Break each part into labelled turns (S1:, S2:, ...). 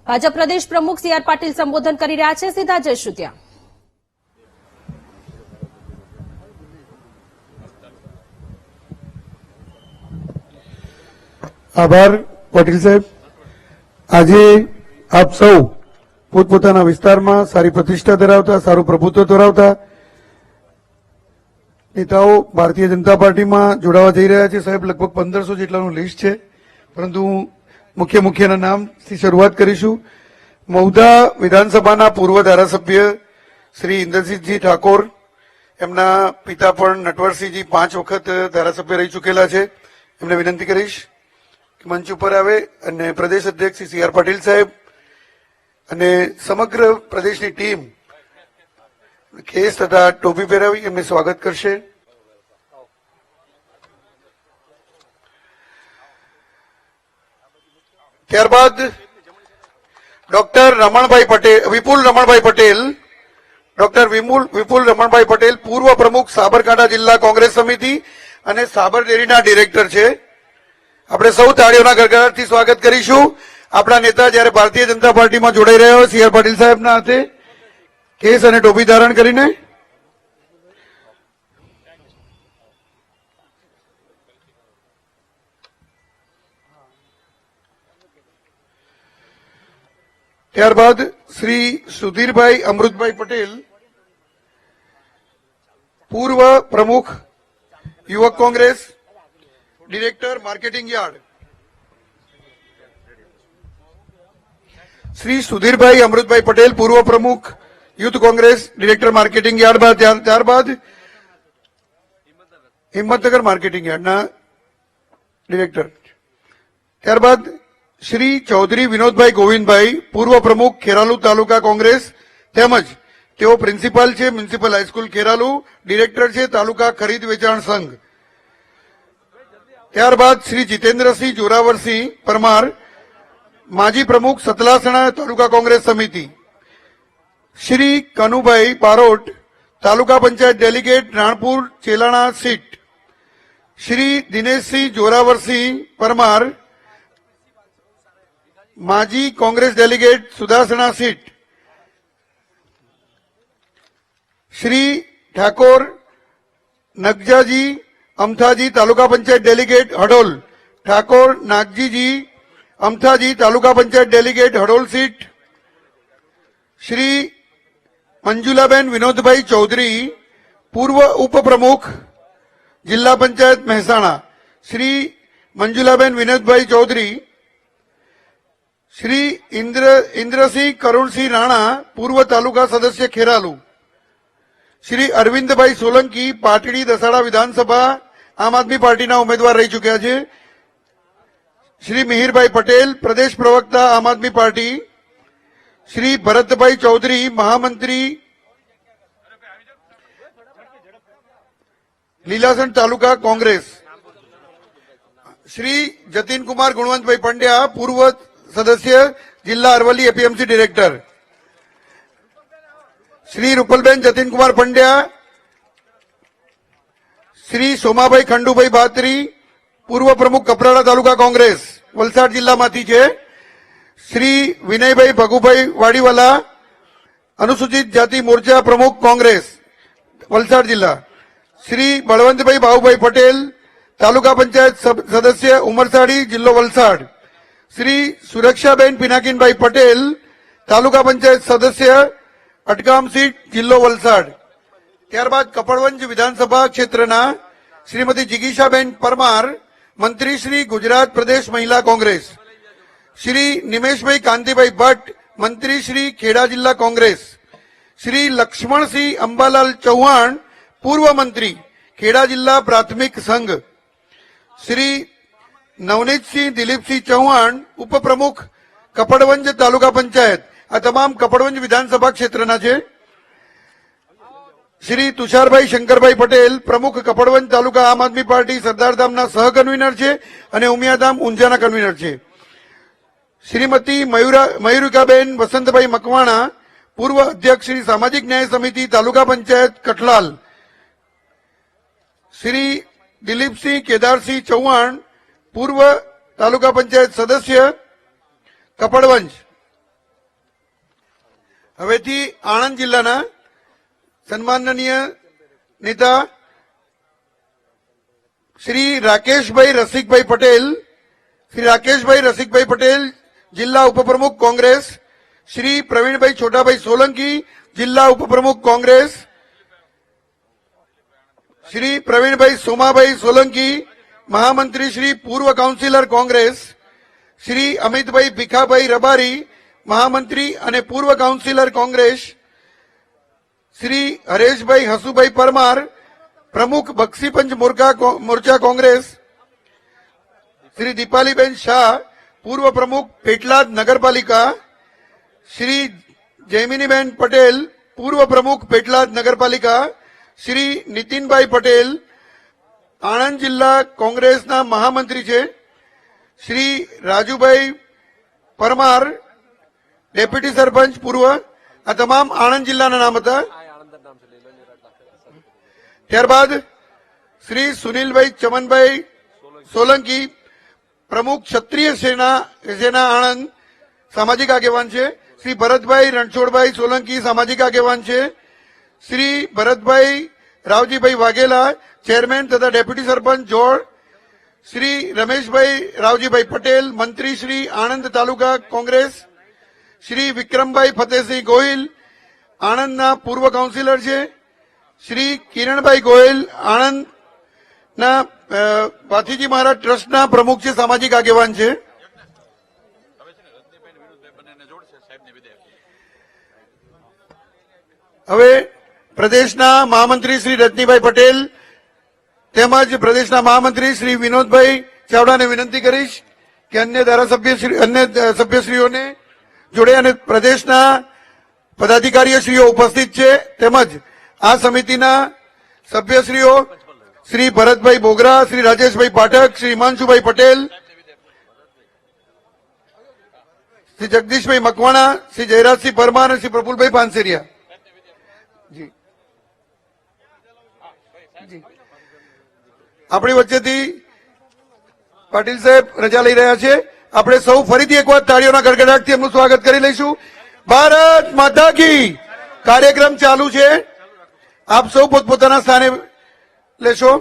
S1: ભાજપ પ્રદેશ પ્રમુખ C R Patil સંબોધન કરી રહ્યા છે. સીધા જઈશું ત્યાં.
S2: આભાર પાટીલ સાહેબ. આજે આપ સૌ પોતપોતાના વિસ્તારમાં સારી પ્રતિષ્ઠા ધરાવતા, સારું પ્રભુત્વ ધરાવતા નેતાઓ ભારતીય જનતા પાર્ટીમાં જોડાવા જઈ રહ્યા છે. સાહેબ, લગભગ 1500 જેટલાનું લિસ્ટ છે, પરંતુ મુખ્યના નામથી શરૂઆત કરીશું. મહુધા વિધાનસભાના પૂર્વ ધારાસભ્ય શ્રી ઇન્દ્રજીતજી ઠાકોર, એમના પિતા પણ નટવરસિંહજી 5 વખત ધારાસભ્ય રહી ચૂકેલા છે. એમને વિનંતી કરીશ કે મંચ ઉપર આવે અને પ્રદેશ અધ્યક્ષ શ્રી સી આર પાટીલ સાહેબ અને સમગ્ર પ્રદેશની ટીમ કેસ તથા ટોપી પહેરાવી એમને સ્વાગત કરશે. ત્યારબાદ ડોક્ટર રમણભાઈ પટેલ, વિપુલ રમણભાઈ પટેલ, ડોક્ટર વિપુલ રમણભાઈ પટેલ પૂર્વ પ્રમુખ સાબરકાંઠા જિલ્લા કોંગ્રેસ સમિતિ અને સાબર ડેરીના ડિરેક્ટર છે. આપણે સૌ તાળીઓના ગડગડાટથી સ્વાગત કરીશું. આપણા નેતા જયારે ભારતીય જનતા પાર્ટીમાં જોડાઈ રહ્યા હોય સી આર પાટીલ સાહેબના હાથે કેસ અને ટોપી ધારણ કરીને. ત્યારબાદ શ્રી સુધીરભાઈ અમૃતભાઈ પટેલ, પૂર્વ પ્રમુખ યુવક Congress, director marketing yard. Shri Sudhirbhai Amrutbhai Patel, પૂર્વ પ્રમુખ youth Congress, director marketing yard. ત્યારબાદ હિંમતનગર માર્કેટિંગ યાર્ડના ડિરેક્ટર. ત્યારબાદ શ્રી ચૌધરી વિનોદભાઈ ગોવિંદભાઈ, પૂર્વ પ્રમુખ ખેરાલુ તાલુકા કોંગ્રેસ, તેમજ તેઓ પ્રિન્સિપાલ છે મ્યુનિસિપલ હાઈસ્કૂલ ખેરાલુ, ડિરેક્ટર છે તાલુકા ખરીદ વેચાણ સંઘ. ત્યારબાદ શ્રી જીતેન્દ્રસિંહ જોરાવરસિંહ પરમાર, માજી પ્રમુખ સતલાસણા તાલુકા કોંગ્રેસ સમિતિ. શ્રી કનુભાઈ બારોટ, તાલુકા પંચાયત ડેલિગેટ રાણપુર ચેલાણા સીટ. શ્રી દિનેશસિંહ જોરાવરસિંહ પરમાર, માજી કોંગ્રેસ ડેલિગેટ સુદાસણા સીટ. શ્રી ઠાકોર નગજાજી અમથાજી, તાલુકા પંચાયત ડેલિગેટ હડોલ. ઠાકોર નાગજીજી અમથાજી, તાલુકા પંચાયત ડેલિગેટ હડોલ સીટ. શ્રી મંજુલાબેન વિનોદભાઈ ચૌધરી, પૂર્વ ઉપપ્રમુખ જિલ્લા પંચાયત મહેસાણા. શ્રી મંજુલાબેન વિનોદભાઈ ચૌધરી. શ્રી ઇન્દ્રસિંહ કરુણસિંહ રાણા, પૂર્વ તાલુકા સદસ્ય ખેરાલુ. શ્રી અરવિંદભાઈ સોલંકી, પાટડી દસાડા વિધાનસભા આમ આદમી પાર્ટીના ઉમેદવાર રહી ચૂક્યા છે. શ્રી મિહિરભાઈ પટેલ, પ્રદેશ પ્રવક્તા આમ આદમી પાર્ટી. શ્રી ભરતભાઈ ચૌધરી, મહામંત્રી લીલાસણ તાલુકા કોંગ્રેસ. શ્રી જતીનકુમાર ગુણવંતભાઈ પંડ્યા, પૂર્વ સદસ્ય જિલ્લા અરવલ્લી એપીએમસી ડિરેક્ટર. શ્રી રૂપલબેન જતીનકુમાર પંડ્યા. શ્રી સોમાભાઈ ખંડુભાઈ બાત્રી, પૂર્વ પ્રમુખ કપરાડા તાલુકા કોંગ્રેસ, વલસાડ જિલ્લામાંથી છે. શ્રી વિનયભાઈ ભગુભાઈ વાડીવાલા, અનુસૂચિત જાતિ મોરચા પ્રમુખ કોંગ્રેસ, વલસાડ જિલ્લા. શ્રી બળવંતભાઈ બાબુભાઈ પટેલ, તાલુકા પંચાયત સદસ્ય ઉમરસાડી, જિલ્લો વલસાડ. શ્રી સુરક્ષાબેન પિનાકીનભાઈ પટેલ, તાલુકા પંચાયત સદસ્ય અટકામ સીટ, જિલ્લો વલસાડ. ત્યારબાદ કપડવંજ વિધાનસભા ક્ષેત્રના શ્રીમતી જિગીશાબેન પરમાર, મંત્રી શ્રી ગુજરાત પ્રદેશ મહિલા કોંગ્રેસ. શ્રી નિમેશભાઈ કાંતિભાઈ ભટ્ટ, મંત્રી શ્રી ખેડા જિલ્લા કોંગ્રેસ. શ્રી લક્ષ્મણસિંહ અંબાલાલ ચૌહાણ, પૂર્વ મંત્રી ખેડા જિલ્લા પ્રાથમિક સંઘ. શ્રી નવનીતસિંહ દિલીપસિંહ ચૌહાણ, ઉપપ્રમુખ કપડવંજ તાલુકા પંચાયત. આ તમામ કપડવંજ વિધાનસભા ક્ષેત્રના છે. શ્રી તુષારભાઈ શંકરભાઈ પટેલ, પ્રમુખ કપડવંજ તાલુકા આમ આદમી પાર્ટી સરદારધામના સહ કન્વીનર છે અને ઉમિયાધામ ઊંઝાના કન્વીનર છે. શ્રીમતી મયુરિકાબેન વસંતભાઈ મકવાણા, પૂર્વ અધ્યક્ષ શ્રી સામાજિક ન્યાય સમિતિ તાલુકા પંચાયત કઠલાલ. શ્રી દિલીપસિંહ કેદારસિંહ ચૌહાણ, પૂર્વ તાલુકા પંચાયત સદસ્ય કપડવંજ. હવેથી આણંદ જિલ્લાના સન્માનનીય નેતા શ્રી રાકેશભાઈ રસિકભાઈ પટેલ, શ્રી રાકેશભાઈ રસિકભાઈ પટેલ, જિલ્લા ઉપપ્રમુખ કોંગ્રેસ, શ્રી પ્રવીણભાઈ છોટાભાઈ સોલંકી, જિલ્લા ઉપપ્રમુખ કોંગ્રેસ, શ્રી પ્રવીણભાઈ સોમાભાઈ સોલંકી, મહામંત્રી શ્રી પૂર્વ કાઉન્સિલર કોંગ્રેસ, શ્રી અમિતભાઈ ભીખાભાઈ રબારી, મહામંત્રી અને પૂર્વ કાઉન્સિલર કોંગ્રેસ, શ્રી હરેશભાઈ હસુભાઈ પરમાર, પ્રમુખ બક્ષીપંચ મોરચા કોંગ્રેસ, શ્રી દીપાલીબેન શાહ, પૂર્વ પ્રમુખ પેટલાદ નગરપાલિકા, શ્રી જયમિનીબેન પટેલ, પૂર્વ પ્રમુખ પેટલાદ નગરપાલિકા, શ્રી નીતિનભાઈ પટેલ, આણંદ જિલ્લા કોંગ્રેસના મહામંત્રી છે, શ્રી રાજુભાઈ પરમાર, ડેપ્યુટી સરપંચ પૂર્વ. આ તમામ આણંદ જિલ્લાના નામ હતા. ત્યારબાદ શ્રી સુનિલભાઈ ચમનભાઈ સોલંકી, પ્રમુખ ક્ષત્રિય સેના આણંદ, સામાજિક આગેવાન છે. શ્રી ભરતભાઈ રણછોડભાઈ સોલંકી, સામાજિક આગેવાન છે. શ્રી ભરતભાઈ રાવજીભાઈ વાઘેલા, ચેરમેન તથા ડેપ્યુટી સરપંચ જોડ. શ્રી રમેશભાઈ રાવજીભાઈ પટેલ, મંત્રી શ્રી આણંદ તાલુકા કોંગ્રેસ. શ્રી વિક્રમભાઈ ફતેહસિંહ ગોહિલ, આણંદના પૂર્વ કાઉન્સિલર છે. શ્રી કિરણભાઈ ગોયલ, આણંદના ભાથીજી મહારાજ ટ્રસ્ટના પ્રમુખ છે, સામાજિક આગેવાન છે. હવે પ્રદેશના મહામંત્રી શ્રી રજનીભાઈ પટેલ તેમજ પ્રદેશના મહામંત્રી શ્રી વિનોદભાઈ ચાવડાને વિનંતી કરીશ કે અન્ય સભ્યશ્રીઓને જોડે અને પ્રદેશના પદાધિકારીશ્રીઓ ઉપસ્થિત છે તેમજ આ સમિતિના સભ્યશ્રીઓ શ્રી ભરતભાઈ બોગરા, શ્રી રાજેશભાઈ પાઠક, શ્રી હિમાંશુભાઈ પટેલ, શ્રી જગદીશભાઈ મકવાણા, શ્રી જયરાજસિંહ પરમાર અને શ્રી પ્રફુલભાઈ પાનસેરિયા. જી આપણી વચ્ચેથી પાટીલ સાહેબ રજા લઈ રહ્યા છે. આપણે સૌ ફરીથી એક વાર તાળીઓના ગડગડાટથી એમનું સ્વાગત કરી લઈશું. ભારત માતા કી. કાર્યક્રમ ચાલુ છે. આપ સૌ પોતપોતાના સ્થાને લેશો.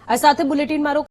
S1: આ સાથે બુલેટિન મારો